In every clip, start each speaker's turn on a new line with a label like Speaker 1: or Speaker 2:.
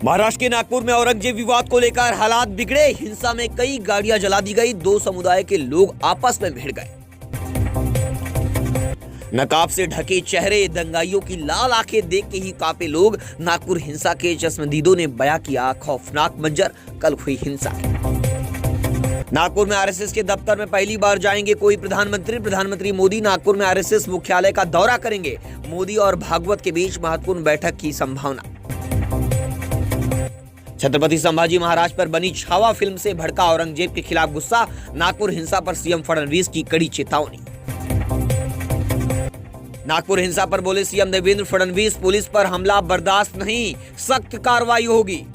Speaker 1: महाराष्ट्र के नागपुर में औरंगजेब विवाद को लेकर हालात बिगड़े। हिंसा में कई गाड़ियां जला दी गई। दो समुदाय के लोग आपस में भिड़ गए। नकाब से ढके चेहरे, दंगाइयों की लाल आंखें देख के ही कांपे लोग। नागपुर हिंसा के चश्मदीदों ने बयां किया खौफनाक मंजर। कल हुई हिंसा। नागपुर में आरएसएस के दफ्तर में पहली बार जाएंगे कोई प्रधानमंत्री मोदी नागपुर में आरएसएस मुख्यालय का दौरा करेंगे। मोदी और भागवत के बीच महत्वपूर्ण बैठक की संभावना। छत्रपति संभाजी महाराज पर बनी छावा फिल्म से भड़का औरंगजेब के खिलाफ गुस्सा। नागपुर हिंसा पर सीएम फडणवीस की कड़ी चेतावनी। नागपुर हिंसा पर बोले सीएम देवेंद्र फडणवीस, पुलिस पर हमला बर्दाश्त नहीं, सख्त कार्रवाई होगी।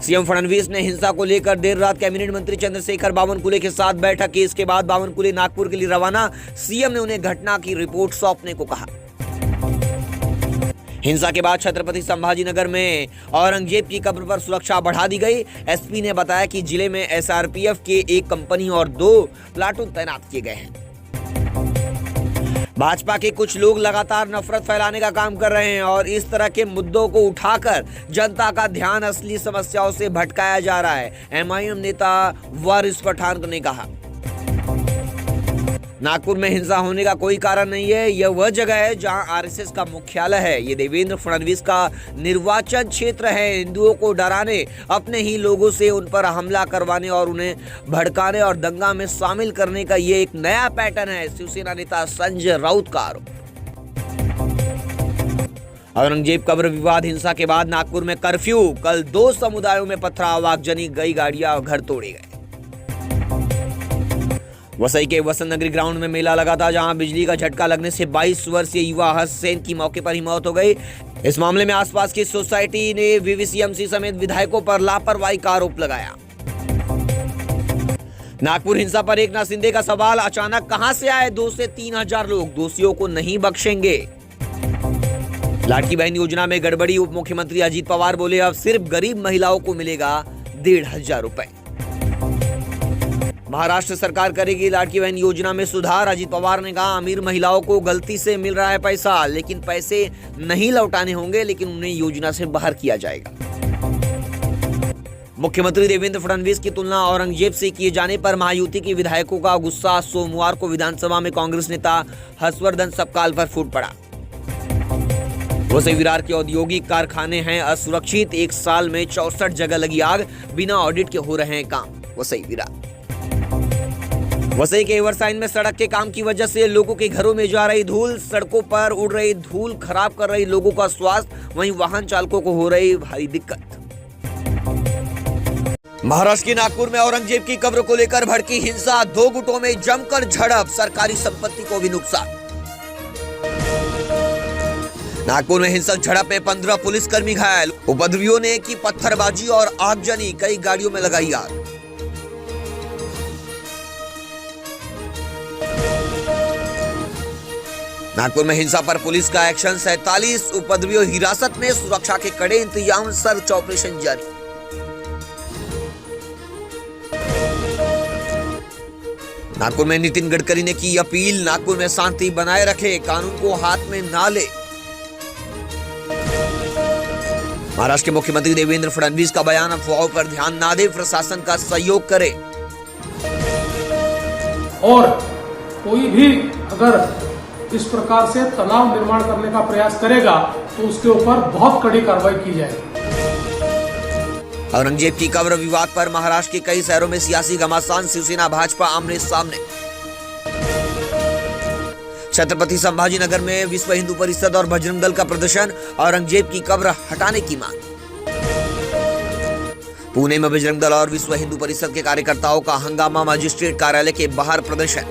Speaker 1: सीएम फडणवीस ने हिंसा को लेकर देर रात कैबिनेट मंत्री चंद्रशेखर बावनकुले के साथ बैठक की। इसके बाद बावनकुले नागपुर के लिए रवाना। सीएम ने उन्हें घटना की रिपोर्ट सौंपने को कहा। हिंसा के बाद छत्रपति संभाजी नगर में औरंगजेब की कब्र पर सुरक्षा बढ़ा दी गई। एसपी ने बताया कि जिले में एसआरपीएफ के एक कंपनी और 2 प्लाटून तैनात किए गए हैं। भाजपा के कुछ लोग लगातार नफरत फैलाने का काम कर रहे हैं और इस तरह के मुद्दों को उठाकर जनता का ध्यान असली समस्याओं से भटकाया जा रहा है। एमआईएम नेता वारिस पठान ने कहा, नागपुर में हिंसा होने का कोई कारण नहीं है। यह वह जगह है जहां आरएसएस का मुख्यालय है। ये देवेंद्र फडणवीस का निर्वाचन क्षेत्र है। हिंदुओं को डराने, अपने ही लोगों से उन पर हमला करवाने और उन्हें भड़काने और दंगा में शामिल करने का ये एक नया पैटर्न है। शिवसेना नेता संजय राउत का आरोप। औरंगजेब कब्र विवाद हिंसा के बाद नागपुर में कर्फ्यू। कल 2 समुदायों में पथराव, आगजनी, कई गाड़ियां और घर तोड़े गए। वसई के वसंत नगरी ग्राउंड में मेला लगा था, जहां बिजली का झटका लगने से 22 वर्षीय युवा हर्ष सेन की मौके पर ही मौत हो गई। इस मामले में आसपास की सोसाइटी ने वीवीसीएमसी समेत विधायकों पर लापरवाही का आरोप लगाया। नागपुर हिंसा पर एकनाथ शिंदे का सवाल, अचानक कहां से आए 2 से 3 हजार लोग, दोषियों को नहीं बख्शेंगे। लाडली बहन योजना में गड़बड़ी, उप मुख्यमंत्री अजीत पवार बोले, अब सिर्फ गरीब महिलाओं को मिलेगा 1500 रुपए। महाराष्ट्र सरकार करेगी लाडली बहन योजना में सुधार। अजीत पवार ने कहा, अमीर महिलाओं को गलती से मिल रहा है पैसा, लेकिन पैसे नहीं लौटाने होंगे, लेकिन उन्हें योजना से बाहर किया जाएगा। मुख्यमंत्री देवेंद्र फडणवीस की तुलना औरंगजेब से किए जाने पर महायुति के विधायकों का गुस्सा। सोमवार को विधानसभा में कांग्रेस नेता हर्षवर्धन सबकाल पर फूट पड़ा। वसई विरार के औद्योगिक कारखाने हैं असुरक्षित। 1 साल में 64 जगह लगी आग, बिना ऑडिट के हो रहे हैं काम। वसई विरार। वसई के एवरसाइन में सड़क के काम की वजह से लोगों के घरों में जा रही धूल, सड़कों पर उड़ रही धूल खराब कर रही लोगों का स्वास्थ्य, वहीं वाहन चालकों को हो रही भारी दिक्कत। महाराष्ट्र के नागपुर में औरंगजेब की कब्र को लेकर भड़की हिंसा। 2 गुटों में जमकर झड़प, सरकारी संपत्ति को भी नुकसान। नागपुर में हिंसक झड़प में 15 पुलिसकर्मी घायल। उपद्रवियों ने की पत्थरबाजी और आगजनी, कई गाड़ियों में लगाई आग। नागपुर में हिंसा पर पुलिस का एक्शन, 47 उपद्रवियों हिरासत में, सुरक्षा के कड़े इंतजाम, सर्च ऑपरेशन जारी। नागपुर में नितिन गडकरी ने की अपील, नागपुर में शांति बनाए रखे, कानून को हाथ में ना ले। महाराष्ट्र के मुख्यमंत्री देवेंद्र फडणवीस का बयान, अफवाहों पर ध्यान ना दे, प्रशासन का सहयोग करे।
Speaker 2: और कोई भी अगर इस प्रकार से तनाव निर्माण करने का प्रयास करेगा तो उसके ऊपर बहुत कड़ी कार्रवाई की जाएगी।
Speaker 1: औरंगजेब की कब्र विवाद पर महाराष्ट्र के कई शहरों में सियासी घमासान, शिवसेना भाजपा आमने सामने। छत्रपति संभाजी नगर में विश्व हिंदू परिषद और बजरंग दल का प्रदर्शन, औरंगजेब की कब्र हटाने की मांग। पुणे में बजरंग दल और विश्व हिंदू परिषद के कार्यकर्ताओं का हंगामा, मजिस्ट्रेट कार्यालय के बाहर प्रदर्शन।